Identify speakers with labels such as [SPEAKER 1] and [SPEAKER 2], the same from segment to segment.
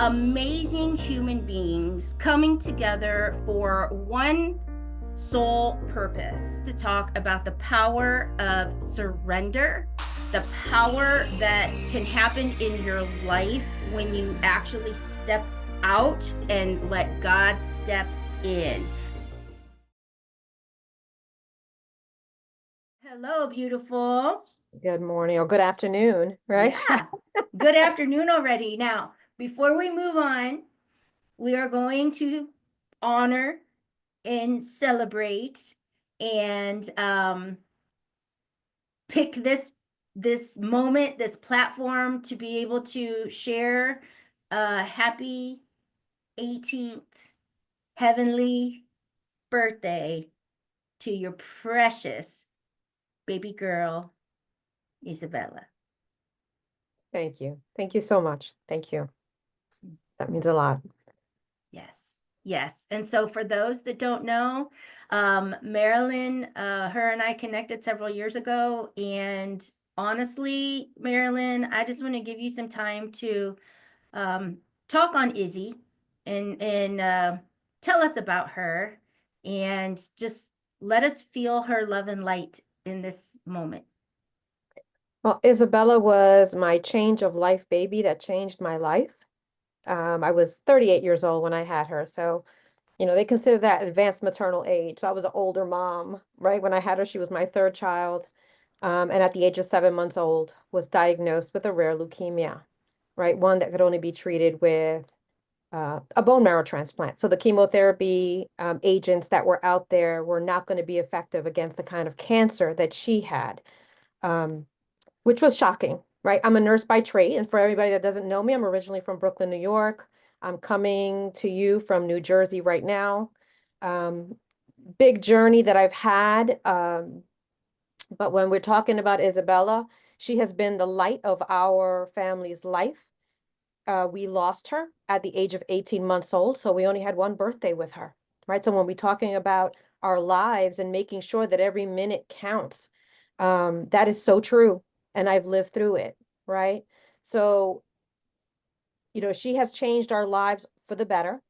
[SPEAKER 1] amazing human beings coming together for one sole purpose to talk about the power of surrender, the power that can happen in your life when you actually step out and let God step in. Hello, beautiful.
[SPEAKER 2] Good morning or good afternoon, right?
[SPEAKER 1] Yeah. Good afternoon already. Now, before we move on, we are going to honor and celebrate and pick this moment, this platform to be able to share a happy 18th heavenly birthday to your precious baby girl, Isabella.
[SPEAKER 2] Thank you. Thank you so much. Thank you. That means a lot.
[SPEAKER 1] Yes, yes. And so for those that don't know, Marilyn, her and I connected several years ago. And honestly, Marilyn, I just want to give you some time to um, talk on Izzy and tell us about her and just let us feel her love and light in this moment.
[SPEAKER 2] Well, Isabella was my change of life baby that changed my life. I was 38 years old when I had her. So, they consider that advanced maternal age. So I was an older mom, right? When I had her, she was my third child. And at the age of 7 months old, was diagnosed with a rare leukemia, right? One that could only be treated with a bone marrow transplant. So the chemotherapy agents that were out there were not going to be effective against the kind of cancer that she had, um, which was shocking, right? I'm a nurse by trade. And for everybody that doesn't know me, I'm originally from Brooklyn, New York. I'm coming to you from New Jersey right now. Um, Big journey that I've had. But when we're talking about Isabella, she has been the light of our family's life. We lost her at the age of 18 months old, so we only had one birthday with her, right? So when we're talking about our lives and making sure that every minute counts, that is so true, and I've lived through it, right? So, she has changed our lives for the better.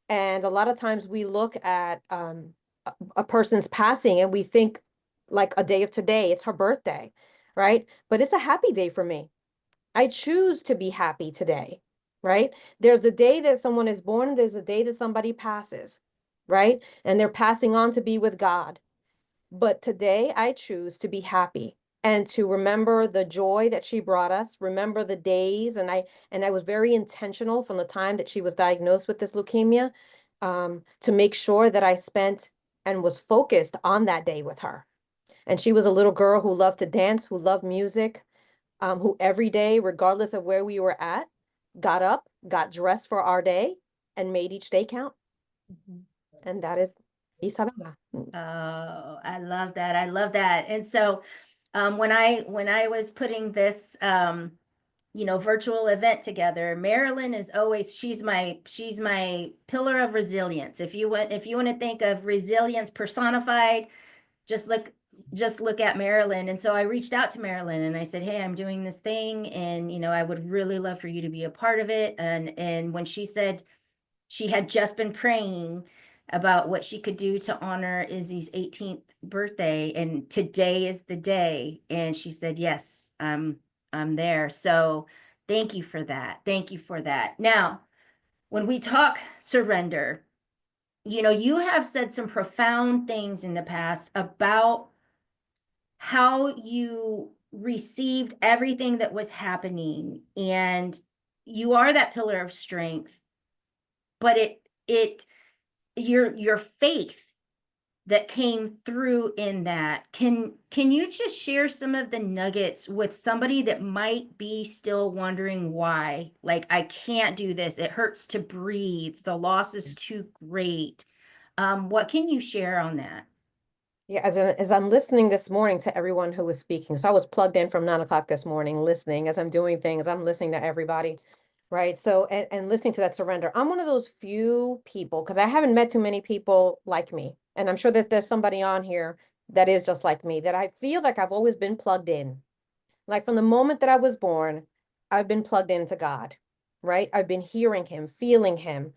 [SPEAKER 2] And a lot of times we look at a person's passing and we think like a day of today, it's her birthday, right? But it's a happy day for me. I choose to be happy today, right? There's the day that someone is born, and there's a day that somebody passes, right? And they're passing on to be with God. But today I choose to be happy and to remember the joy that she brought us, remember the days. And I was very intentional from the time that she was diagnosed with this leukemia, to make sure that I spent and was focused on that day with her. And she was a little girl who loved to dance, who loved music, who every day, regardless of where we were at, got up, got dressed for our day, and made each day count. And that is Isabella.
[SPEAKER 1] Oh, I love that. I love that. And so when I was putting this virtual event together, Marilyn is always she's my pillar of resilience. If you want to think of resilience personified, just look just look at Marilyn. And so I reached out to Marilyn and I said, "Hey, I'm doing this thing and I would really love for you to be a part of it." And when she said she had just been praying about what she could do to honor Izzy's 18th birthday, and today is the day. And she said, "Yes, I'm there." So thank you for that. Thank you for that. Now, when we talk surrender, you have said some profound things in the past about how you received everything that was happening, and you are that pillar of strength, but it your faith that came through in that. Can you just share some of the nuggets with somebody that might be still wondering why? Like, I can't do this. It hurts to breathe. The loss is too great. What can you share on that?
[SPEAKER 2] Yeah, as I'm listening this morning to everyone who was speaking, so I was plugged in from 9 o'clock this morning, listening as I'm doing things. I'm listening to everybody, right? So and listening to that surrender. I'm one of those few people because I haven't met too many people like me, and I'm sure that there's somebody on here that is just like me. That I feel like I've always been plugged in. Like from the moment that I was born, I've been plugged into God. right? I've been hearing him, feeling him.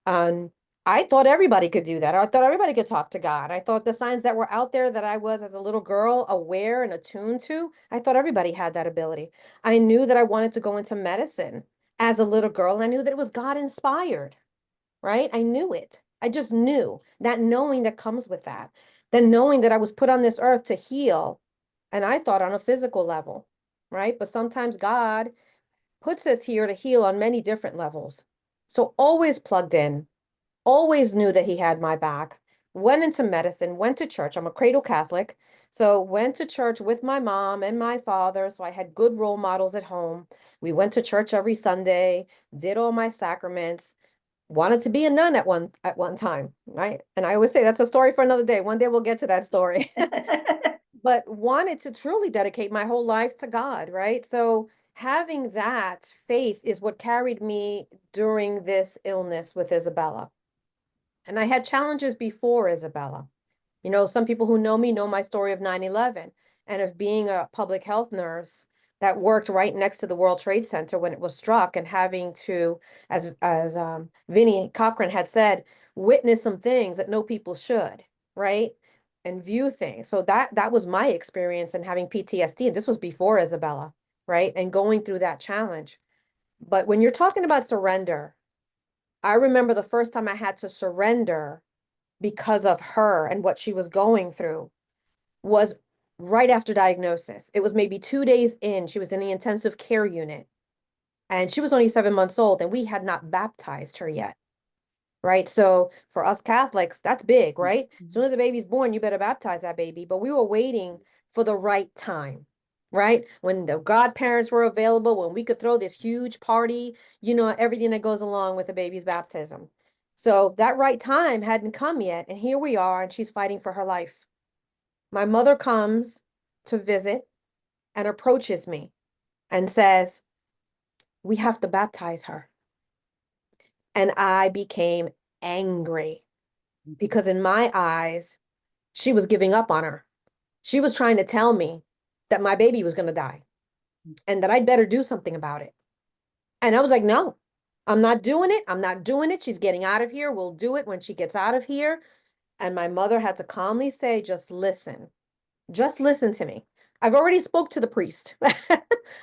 [SPEAKER 2] Um, I thought everybody could do that. I thought everybody could talk to God. I thought the signs that were out there that I was as a little girl aware and attuned to, I thought everybody had that ability. I knew that I wanted to go into medicine as a little girl, and I knew that it was God inspired, right? I knew it. I just knew that knowing that comes with that, then knowing that I was put on this earth to heal. And I thought on a physical level, right? But sometimes God puts us here to heal on many different levels. So always plugged in, always knew that he had my back, went into medicine, went to church. I'm a cradle Catholic. So went to church with my mom and my father. So I had good role models at home. We went to church every Sunday, did all my sacraments, wanted to be a nun at one time, right? And I always say that's a story for another day. One day we'll get to that story. But wanted to truly dedicate my whole life to God, right? So having that faith is what carried me during this illness with Isabella. And I had challenges before Isabella. You know, some people who know me know my story of 9/11 and of being a public health nurse that worked right next to the World Trade Center when it was struck and having to, as Vinnie Cochran had said, witness some things that no people should, right? And view things. So that was my experience in having PTSD. And this was before Isabella, right? And going through that challenge. But when you're talking about surrender, I remember the first time I had to surrender because of her and what she was going through was right after diagnosis. It was maybe 2 days in. She was in the intensive care unit and she was only 7 months old and we had not baptized her yet. Right. So for us Catholics, that's big, right? As soon as the baby's born, you better baptize that baby. But we were waiting for the right time, right? When the godparents were available, when we could throw this huge party, everything that goes along with a baby's baptism. So that right time hadn't come yet. And here we are, and she's fighting for her life. My mother comes to visit and approaches me and says, "We have to baptize her." And I became angry because in my eyes, she was giving up on her. She was trying to tell me that my baby was going to die and that I'd better do something about it. And I was like, no, I'm not doing it. I'm not doing it. She's getting out of here. We'll do it when she gets out of here. And my mother had to calmly say, just listen. Just listen to me. I've already spoke to the priest.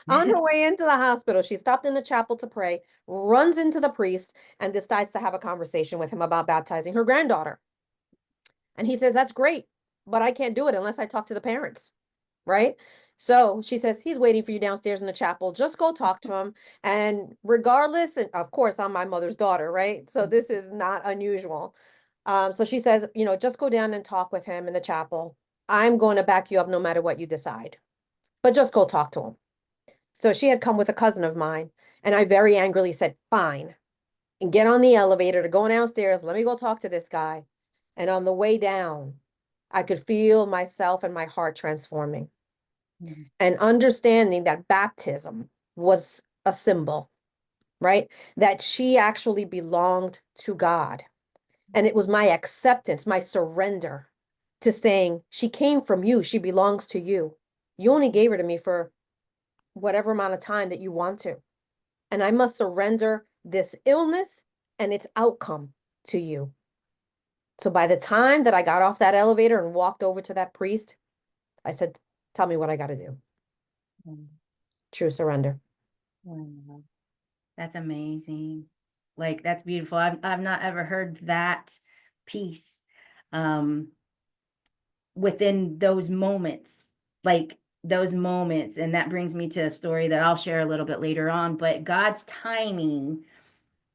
[SPEAKER 2] On her way into the hospital, she stopped in the chapel to pray, runs into the priest, and decides to have a conversation with him about baptizing her granddaughter. And he says, that's great, but I can't do it unless I talk to the parents, right? So she says, he's waiting for you downstairs in the chapel. Just go talk to him. And regardless, and of course, I'm my mother's daughter, right? So this is not unusual. So she says, just go down and talk with him in the chapel. I'm going to back you up no matter what you decide, but just go talk to him. So she had come with a cousin of mine, and I very angrily said, fine, and get on the elevator to go downstairs. Let me go talk to this guy. And on the way down, I could feel myself and my heart transforming and understanding that baptism was a symbol, right? That she actually belonged to God. And it was my acceptance, my surrender to saying, she came from you, she belongs to you. You only gave her to me for whatever amount of time that you want to. And I must surrender this illness and its outcome to you. So by the time that I got off that elevator and walked over to that priest, I said, tell me what I got to do. True surrender.
[SPEAKER 1] Wow. That's amazing. Like that's beautiful. I've not ever heard that piece um within those moments. Like those moments. And that brings me to a story that I'll share a little bit later on. But God's timing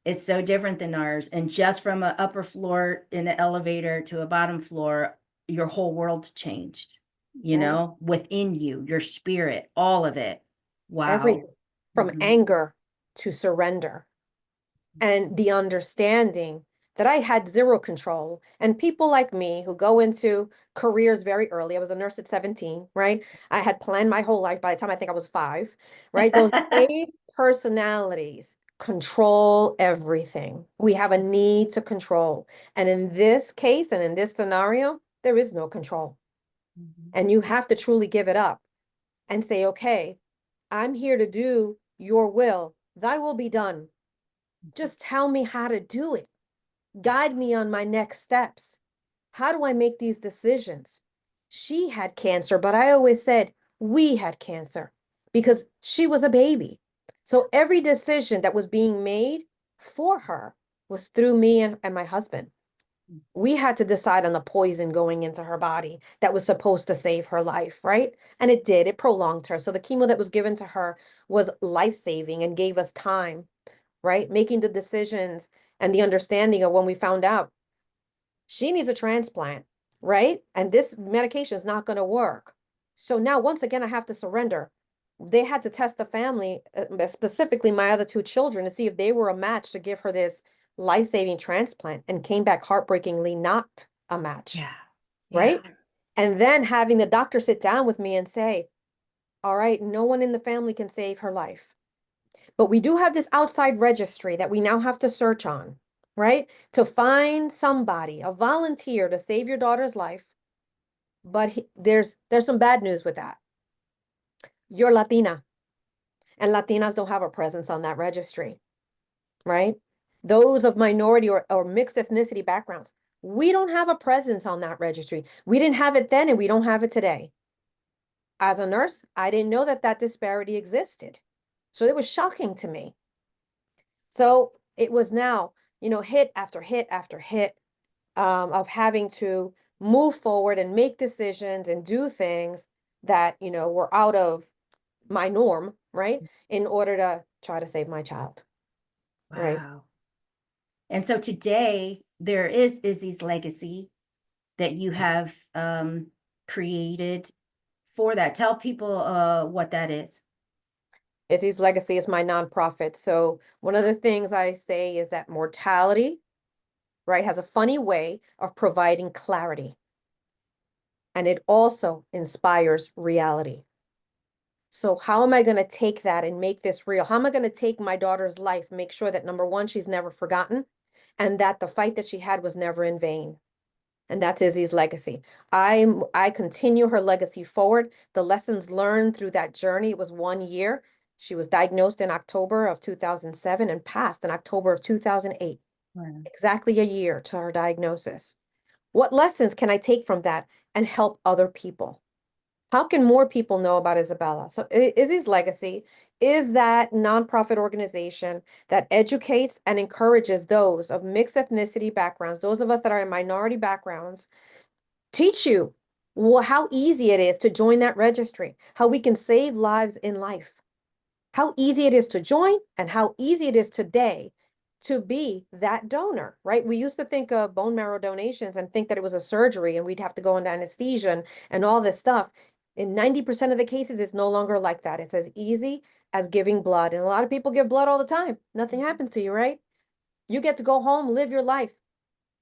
[SPEAKER 1] is so different than ours. And just from an upper floor in the elevator to a bottom floor, your whole world's changed,
[SPEAKER 2] Right.
[SPEAKER 1] within you, your spirit, all of it.
[SPEAKER 2] Every
[SPEAKER 1] Wow.
[SPEAKER 2] from
[SPEAKER 1] Mhm.
[SPEAKER 2] anger to surrender and the understanding that I had zero control. And people like me who go into careers very early, I was a nurse at 17, right? I had planned my whole life by the time I think I was 5, right? Those A personalities control everything. We have a need to control. And in this case and in this scenario, there is no control.
[SPEAKER 1] Mhm.
[SPEAKER 2] And you have to truly give it up and say, okay, I'm here to do your will. Thy will be done. Just tell me how to do it. Guide me on my next steps. How do I make these decisions? She had cancer, but I always said we had cancer because she was a baby. So every decision that was being made for her was through me and my husband. We had to decide on the poison going into her body that was supposed to save her life, right? And it did. It prolonged her. So the chemo that was given to her was life-saving and gave us time, right? Making the decisions and the understanding of when we found out she needs a transplant, right? And this medication is not going to work. So now, once again, I have to surrender. They had to test the family, specifically my other two children, to see if they were a match to give her this life-saving transplant, and came back heartbreakingly not a match,
[SPEAKER 1] Yeah. Yeah.
[SPEAKER 2] right? And then having the doctor sit down with me and say, all right, no one in the family can save her life. But we do have this outside registry that we now have to search on, right? To find somebody, a volunteer to save your daughter's life. But there's some bad news with that. You're Latina, and Latinas don't have a presence on that registry, right? Those of minority or mixed ethnicity backgrounds, we don't have a presence on that registry. We didn't have it then, and we don't have it today. As a nurse, I didn't know that that disparity existed. So it was shocking to me. So it was now, hit after hit after hit, of having to move forward and make decisions and do things that, were out of my norm, right? In order to try to save my child, right?
[SPEAKER 1] Wow. And so today there is Izzy's legacy that you have created for that. Tell people what that is.
[SPEAKER 2] Izzy's Legacy is my nonprofit. So one of the things I say is that mortality, right, has a funny way of providing clarity. And it also inspires reality. So how am I going to take that and make this real? How am I going to take my daughter's life, make sure that number one, she's never forgotten, and that the fight that she had was never in vain? And that's Izzy's legacy. I continue her legacy forward. The lessons learned through that journey, it was 1 year. She was diagnosed in October of 2007 and passed in October of 2008.
[SPEAKER 1] Wow.
[SPEAKER 2] Exactly a year to her diagnosis. What lessons can I take from that and help other people? How can more people know about Isabella? So Izzy's Legacy is that nonprofit organization that educates and encourages those of mixed ethnicity backgrounds, those of us that are in minority backgrounds, teach you how easy it is to join that registry, how we can save lives in life, how easy it is to join, and how easy it is today to be that donor, right? We used to think of bone marrow donations and think that it was a surgery and we'd have to go under anesthesia and all this stuff. In 90% of the cases, it's no longer like that. It's as easy as giving blood. And a lot of people give blood all the time. Nothing happens to you, right? You get to go home, live your life,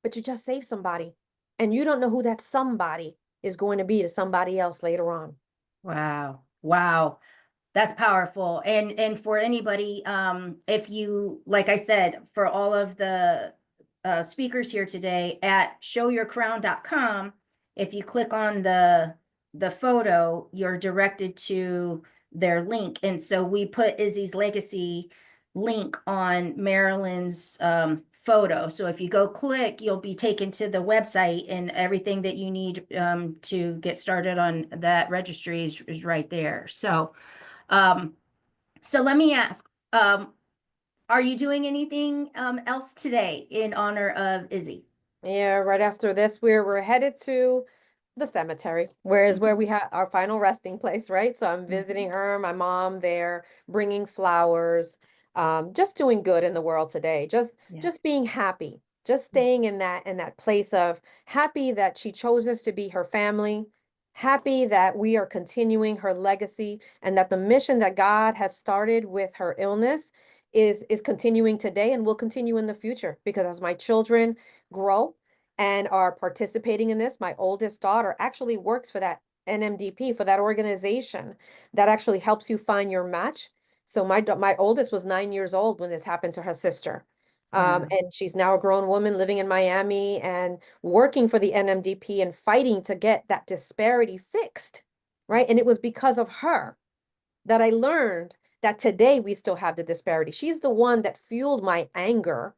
[SPEAKER 2] but you just save somebody. And you don't know who that somebody is going to be to somebody else later on.
[SPEAKER 1] Wow. Wow. That's powerful. And for anybody, if you, like I said, for all of the speakers here today at showyourcrown.com, if you click on the photo, you're directed to their link. And so we put Izzy's legacy link on Marilyn's photo. So if you go click, you'll be taken to the website, and everything that you need to get started on that registry is right there. Um, so let me ask, are you doing anything else today in honor of Izzy?
[SPEAKER 2] Yeah, right after this, we're headed to the cemetery, where we have our final resting place, right? So I'm
[SPEAKER 1] Mhm.
[SPEAKER 2] visiting her, my mom there, bringing flowers, just doing good in the world today,
[SPEAKER 1] Yeah.
[SPEAKER 2] just being happy, just staying in that place of happy that she chose us to be her family, happy that we are continuing her legacy, and that the mission that God has started with her illness is continuing today and will continue in the future. Because as my children grow and are participating in this. My oldest daughter actually works for that NMDP, for that organization that actually helps you find your match. So my oldest was 9 years old when this happened to her sister.
[SPEAKER 1] Wow.
[SPEAKER 2] And she's now a grown woman living in Miami and working for the NMDP and fighting to get that disparity fixed, right? And it was because of her that I learned that today we still have the disparity. She's the one that fueled my anger.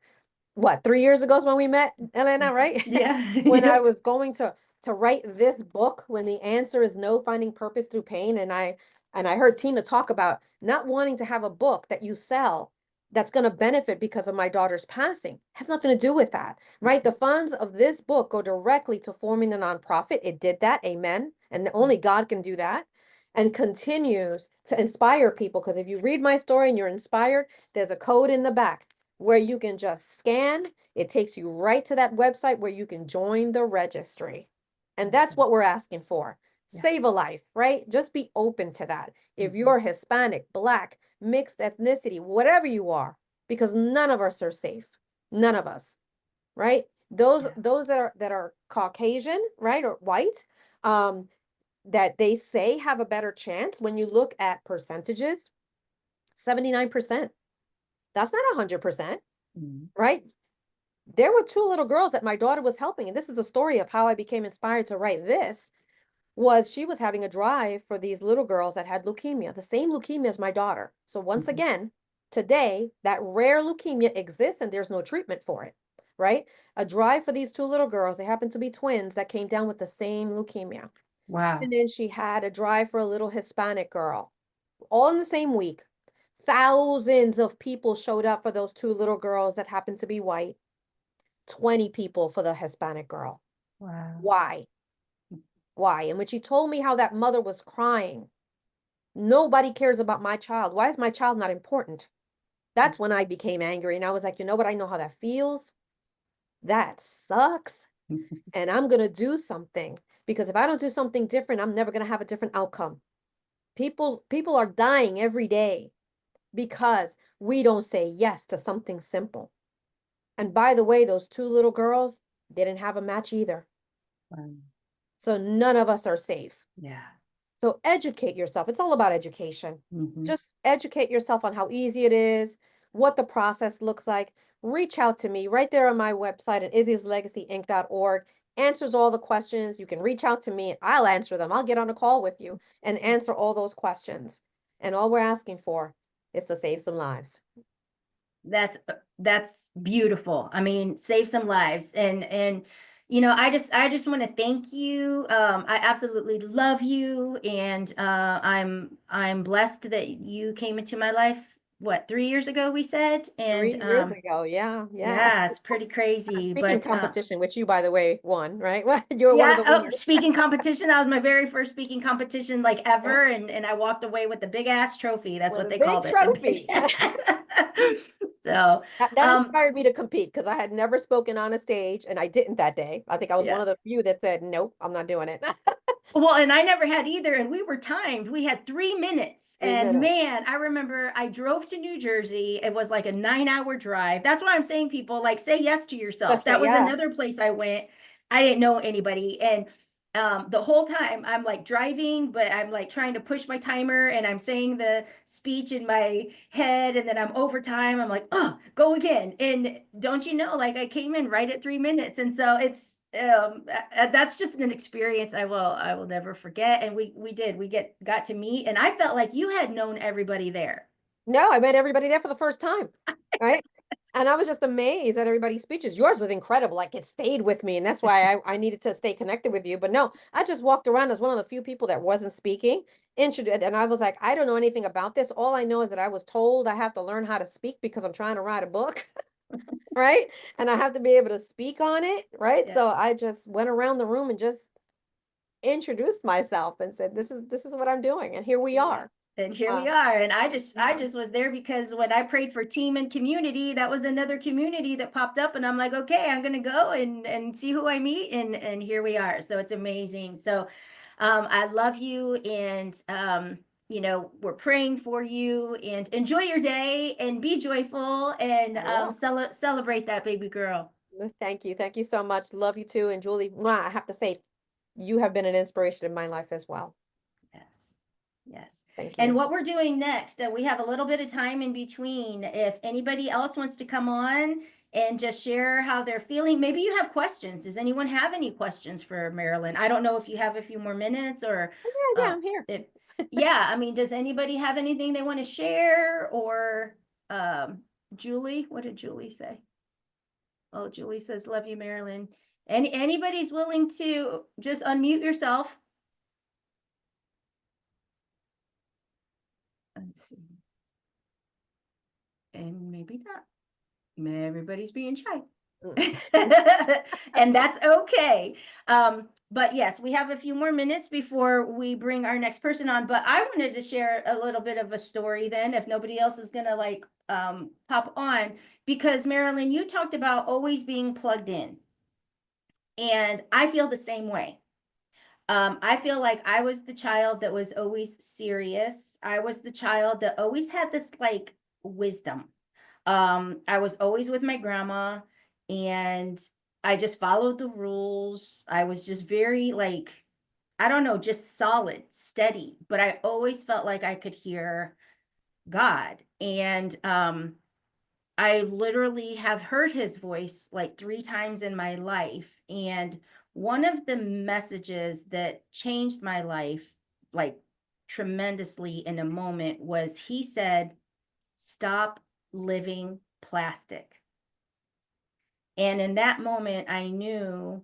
[SPEAKER 2] What, 3 years ago is when we met, Elena, right?
[SPEAKER 1] Yeah.
[SPEAKER 2] When I
[SPEAKER 1] Yep.
[SPEAKER 2] was going to write this book, when the answer is no, finding purpose through pain. And I heard Tina talk about not wanting to have a book that you sell that's going to benefit because of my daughter's passing. Has nothing to do with that, right? The funds of this book go directly to forming the nonprofit. It did that, amen. And only God can do that. And continues to inspire people. Because if you read my story and you're inspired, there's a code in the back where you can just scan. It takes you right to that website where you can join the registry. And that's what we're asking for.
[SPEAKER 1] Yeah.
[SPEAKER 2] Save a life, right? Just be open to that. If
[SPEAKER 1] Mhm.
[SPEAKER 2] you're Hispanic, Black, mixed ethnicity, whatever you are, because none of us are safe. None of us, right? Those
[SPEAKER 1] Yeah.
[SPEAKER 2] those that are Caucasian, right, or white, um, that they say have a better chance. When you look at percentages, 79%. That's not 100%,
[SPEAKER 1] Mhm.
[SPEAKER 2] right? There were two little girls that my daughter was helping, and this is a story of how I became inspired to write this. Was she was having a drive for these little girls that had leukemia, the same leukemia as my daughter. So once
[SPEAKER 1] Mhm.
[SPEAKER 2] again, today that rare leukemia exists and there's no treatment for it, right? A drive for these two little girls. They happen to be twins that came down with the same leukemia.
[SPEAKER 1] Wow.
[SPEAKER 2] And then she had a drive for a little Hispanic girl, all in the same week. Thousands of people showed up for those two little girls that happened to be white. 20 people for the Hispanic girl.
[SPEAKER 1] Wow.
[SPEAKER 2] Why? Why? And when she told me how that mother was crying, nobody cares about my child. Why is my child not important? That's when I became angry. And I was like, you know what? I know how that feels. That sucks. And I'm going to do something, because if I don't do something different, I'm never going to have a different outcome. People are dying every day because we don't say yes to something simple. And by the way, those two little girls didn't have a match either.
[SPEAKER 1] Wow.
[SPEAKER 2] So none of us are safe.
[SPEAKER 1] Yeah.
[SPEAKER 2] So educate yourself. It's all about education.
[SPEAKER 1] Mhm.
[SPEAKER 2] Just educate yourself on how easy it is, what the process looks like. Reach out to me right there on my website at izzy'slegacyinc.org. Answers all the questions. You can reach out to me and I'll answer them. I'll get on a call with you and answer all those questions. And all we're asking for is to save some lives.
[SPEAKER 1] That's beautiful. I mean, save some lives. And I just want to thank you. I absolutely love you, and I'm blessed that you came into my life, what, 3 years ago we said? And
[SPEAKER 2] 3 years ago. Yeah, yeah.
[SPEAKER 1] yeah, it's pretty
[SPEAKER 2] A
[SPEAKER 1] crazy.
[SPEAKER 2] speaking
[SPEAKER 1] But
[SPEAKER 2] competition, which you, by the way, won, right? You were one of
[SPEAKER 1] yeah,
[SPEAKER 2] the
[SPEAKER 1] oh,
[SPEAKER 2] winners.
[SPEAKER 1] speaking competition. That was my very first speaking competition like
[SPEAKER 2] Yeah.
[SPEAKER 1] ever, and I walked away with the big ass trophy. That's
[SPEAKER 2] With
[SPEAKER 1] what
[SPEAKER 2] a
[SPEAKER 1] they
[SPEAKER 2] big
[SPEAKER 1] called it. The big
[SPEAKER 2] trophy.
[SPEAKER 1] So,
[SPEAKER 2] That
[SPEAKER 1] um,
[SPEAKER 2] inspired me to compete because I had never spoken on a stage and I didn't that day. I think I was one
[SPEAKER 1] yeah.
[SPEAKER 2] of the few that said, nope, I'm not doing it.
[SPEAKER 1] Well, and I never had either, and we were timed. We had 3 minutes,
[SPEAKER 2] 3 minutes.
[SPEAKER 1] and man, I remember I drove to New Jersey. It was like a 9 hour drive. That's why I'm saying, people, like, say yes to yourself.
[SPEAKER 2] Just say
[SPEAKER 1] That was
[SPEAKER 2] yes.
[SPEAKER 1] another place I went. I didn't know anybody, and the whole time I'm like driving, but I'm like trying to push my timer, and I'm saying the speech in my head, and then I'm over time. I'm like, oh, go again. And don't you know, like, I came in right at 3 minutes, and so it's that's just an experience I will never forget. And we got to meet, and I felt like you had known everybody there.
[SPEAKER 2] No, I met everybody there for the first time. Right. And I was just amazed at everybody's speeches. Yours was incredible. Like it stayed with me. And that's why I needed to stay connected with you. But no, I just walked around as one of the few people that wasn't speaking. Introduced, and I was like, I don't know anything about this. All I know is that I was told I have to learn how to speak because I'm trying to write a book. Right. And I have to be able to speak on it. Right.
[SPEAKER 1] Yeah.
[SPEAKER 2] So I just went around the room and just introduced myself and said, this is what I'm doing. And here we
[SPEAKER 1] Yeah.
[SPEAKER 2] are.
[SPEAKER 1] And here
[SPEAKER 2] Uh,
[SPEAKER 1] we are. And I just I
[SPEAKER 2] yeah.
[SPEAKER 1] just was there because when I prayed for team and community, that was another community that popped up, and I'm like, okay, I'm gonna go and see who I meet, and here we are. So it's amazing. So I love you, and we're praying for you, and enjoy your day and be joyful, and
[SPEAKER 2] I will.
[SPEAKER 1] celebrate that baby girl.
[SPEAKER 2] Thank you. Thank you so much. Love you too. And Julie, mwah, I have to say, you have been an inspiration in my life as well.
[SPEAKER 1] Yes. Yes.
[SPEAKER 2] Thank
[SPEAKER 1] And
[SPEAKER 2] you.
[SPEAKER 1] what we're doing next, we have a little bit of time in between. If anybody else wants to come on and just share how they're feeling, maybe you have questions. Does anyone have any questions for Marilyn? I don't know if you have a few more minutes, or
[SPEAKER 2] Yeah, yeah, I'm here.
[SPEAKER 1] if Yeah, I mean, does anybody have anything they want to share? Or Julie, what did Julie say? Oh, Julie says, love you, Marilyn. Anybody's willing to just unmute yourself. Let's see. And maybe not. Everybody's being shy. And that's okay. But yes, we have a few more minutes before we bring our next person on. But I wanted to share a little bit of a story then, if nobody else is gonna like pop on, because Marilyn, you talked about always being plugged in. And I feel the same way. I feel like I was the child that was always serious. I was the child that always had this like wisdom. I was always with my grandma, and I just followed the rules. I was just very like, I don't know, just solid, steady, but I always felt like I could hear God. And I literally have heard his voice like 3 times in my life. And one of the messages that changed my life, like tremendously in a moment, was he said, stop living plastic. And in that moment, I knew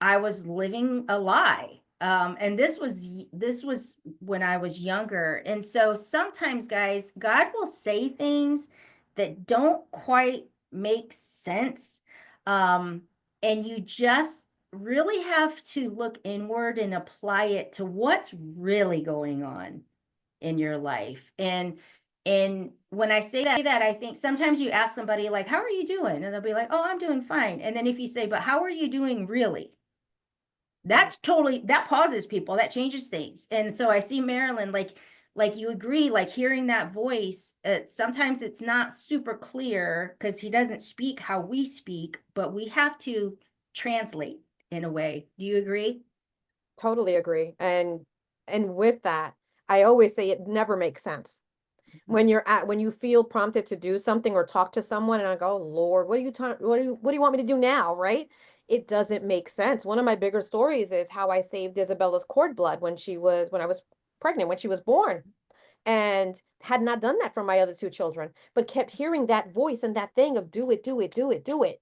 [SPEAKER 1] I was living a lie. And this was when I was younger. And so sometimes, guys, God will say things that don't quite make sense. Um, and you just really have to look inward and apply it to what's really going on in your life. And when I say that, I think sometimes you ask somebody like, how are you doing? And they'll be like, oh, I'm doing fine. And then if you say, but how are you doing really? That's totally, that pauses people, that changes things. And so I see Marilyn, like you agree, like hearing that voice, sometimes it's not super clear because he doesn't speak how we speak, but we have to translate in a way. Do you agree?
[SPEAKER 2] Totally agree. And with that, I always say it never makes sense. When you feel prompted to do something or talk to someone and I go, Lord, what do you want me to do now? Right? It doesn't make sense. One of my bigger stories is how I saved Isabella's cord blood when I was pregnant, when she was born, and had not done that for my other 2 children, but kept hearing that voice and that thing of do it, do it, do it, do it,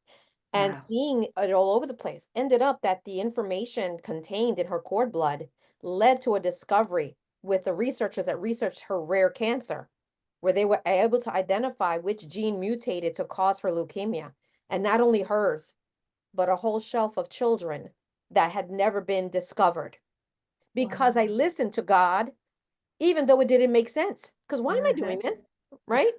[SPEAKER 2] and
[SPEAKER 1] Wow.
[SPEAKER 2] seeing it all over the place. Ended up that the information contained in her cord blood led to a discovery with the researchers that researched her rare cancer, where they were able to identify which gene mutated to cause her leukemia. And not only hers, but a whole shelf of children that had never been discovered because I
[SPEAKER 1] Wow.
[SPEAKER 2] listened to God even though it didn't make sense. Because why am I
[SPEAKER 1] Uh-huh.
[SPEAKER 2] doing this? Right?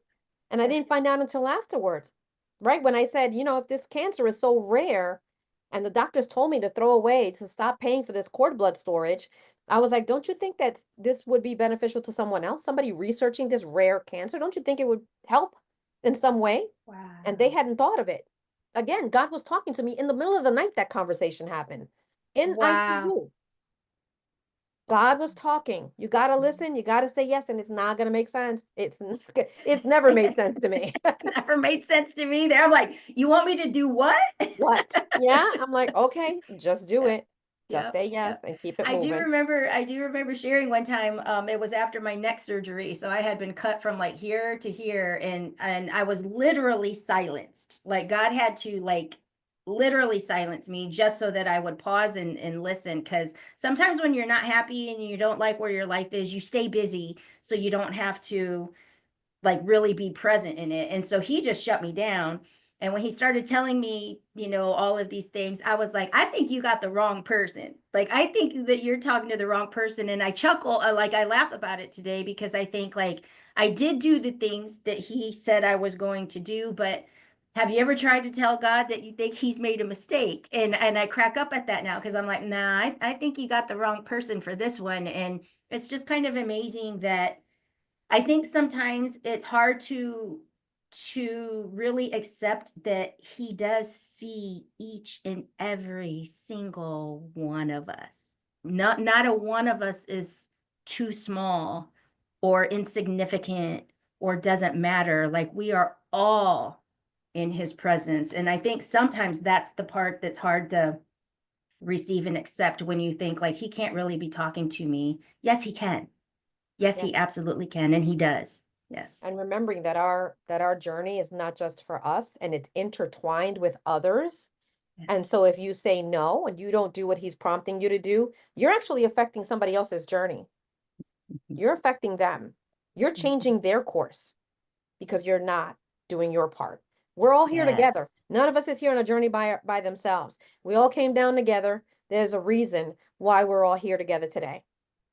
[SPEAKER 2] And I
[SPEAKER 1] Yeah.
[SPEAKER 2] didn't find out until afterwards. Right? When I said, if this cancer is so rare and the doctors told me to throw away to stop paying for this cord blood storage, I was like, don't you think that this would be beneficial to someone else? Somebody researching this rare cancer? Don't you think it would help in some way? And they
[SPEAKER 1] Wow.
[SPEAKER 2] hadn't thought of it. Again, God was talking to me in the middle of the night. That conversation happened in
[SPEAKER 1] Wow.
[SPEAKER 2] ICU. God was talking. You got to listen. You got to say yes, and it's not going to make sense. It's never made sense to me.
[SPEAKER 1] It's never made sense to me there. I'm like, you want me to do what?
[SPEAKER 2] What? Yeah, I'm like, okay, just do
[SPEAKER 1] Yep,
[SPEAKER 2] it. Just
[SPEAKER 1] yep,
[SPEAKER 2] say yes
[SPEAKER 1] yep.
[SPEAKER 2] and keep it moving.
[SPEAKER 1] I do remember sharing one time, it was after my neck surgery. So I had been cut from like here to here, and I was literally silenced. Like God had to like literally silence me just so that I would pause and listen. Because sometimes when you're not happy and you don't like where your life is, you stay busy so you don't have to like really be present in it. And so he just shut me down. And when he started telling me, all of these things, I was like, I think you got the wrong person. Like, I think that you're talking to the wrong person. And I chuckle, like, I laugh about it today because I think, like, I did do the things that he said I was going to do. But have you ever tried to tell God that you think he's made a mistake? And I crack up at that now because I'm like, nah, I think you got the wrong person for this one. And it's just kind of amazing that I think sometimes it's hard to really accept that he does see each and every single one of us. Not a one of us is too small or insignificant or doesn't matter. Like we are all in his presence. And I think sometimes that's the part that's hard to receive and accept when you think like he can't really be talking to me. Yes, he can. Yes, he
[SPEAKER 2] Yes.
[SPEAKER 1] absolutely can, and he does. Yes.
[SPEAKER 2] And remembering that our journey is not just for us and it's intertwined with others. And
[SPEAKER 1] Yes.
[SPEAKER 2] so if you say no and you don't do what he's prompting you to do, you're actually affecting somebody else's journey.
[SPEAKER 1] Mhm.
[SPEAKER 2] You're affecting them. You're
[SPEAKER 1] Mhm.
[SPEAKER 2] changing their course because you're not doing your part. We're all here together.
[SPEAKER 1] Yes.
[SPEAKER 2] None of us is here on a journey by themselves. We all came down together. There's a reason why we're all here together today,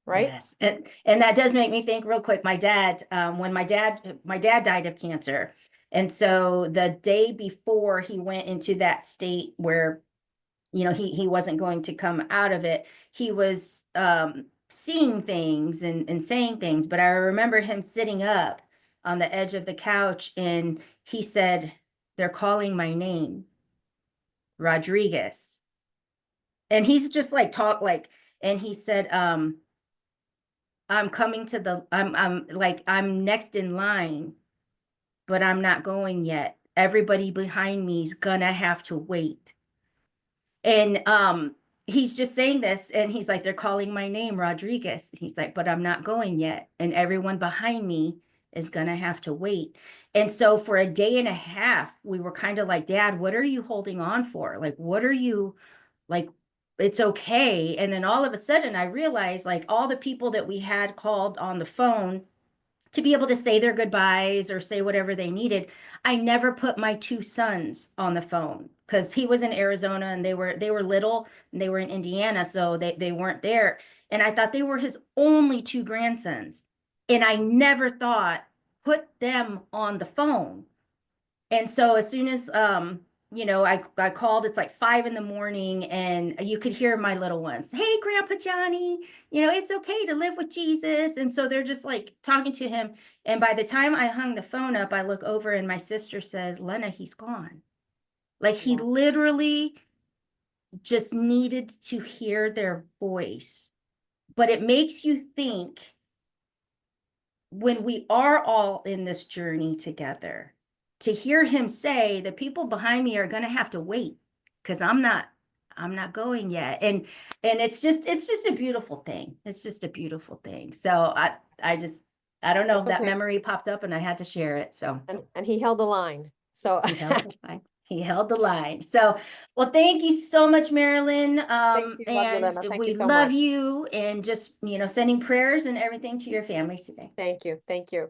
[SPEAKER 2] right?
[SPEAKER 1] Yes. And that does make me think real quick. My dad, when my dad died of cancer. And so the day before he went into that state where, he wasn't going to come out of it, he was seeing things and saying things. But I remember him sitting up on the edge of the couch and he said, "They're calling my name, Rodriguez." And he's just like talk like, and he said, I'm like, I'm next in line, but I'm not going yet. Everybody behind me is gonna have to wait. And he's just saying this, and he's like, they're calling my name, Rodriguez. He's like, but I'm not going yet. And everyone behind me is gonna have to wait. And so for a day and a half, we were kind of like, Dad, what are you holding on for? Like, what are you like? It's okay. And then all of a sudden I realized like all the people that we had called on the phone to be able to say their goodbyes or say whatever they needed. I never put my two sons on the phone because he was in Arizona and they were little and they were in Indiana, so they weren't there. And I thought they were his only two grandsons. And I never thought put them on the phone. And so as soon as I called, it's like 5 in the morning, and you could hear my little ones, "Hey, Grandpa Johnny, it's okay to live with Jesus." And so they're just like talking to him. And by the time I hung the phone up, I look over and my sister said, "Lena, he's gone." Like he
[SPEAKER 2] Wow.
[SPEAKER 1] literally just needed to hear their voice. But it makes you think when we are all in this journey together, to hear him say the people behind me are going to have to wait because I'm not going yet. And it's just a beautiful thing. It's just a beautiful thing. So I don't know,
[SPEAKER 2] That's
[SPEAKER 1] that
[SPEAKER 2] okay.
[SPEAKER 1] memory popped up and I had to share it. So
[SPEAKER 2] And he held the line. So
[SPEAKER 1] he held the line. He held the line. So, well, thank you so much, Marilyn.
[SPEAKER 2] thank you. Love you,
[SPEAKER 1] And
[SPEAKER 2] Lena. Thank you
[SPEAKER 1] we
[SPEAKER 2] so
[SPEAKER 1] love
[SPEAKER 2] much.
[SPEAKER 1] you, and just, sending prayers and everything to your family today.
[SPEAKER 2] Thank you. Thank you.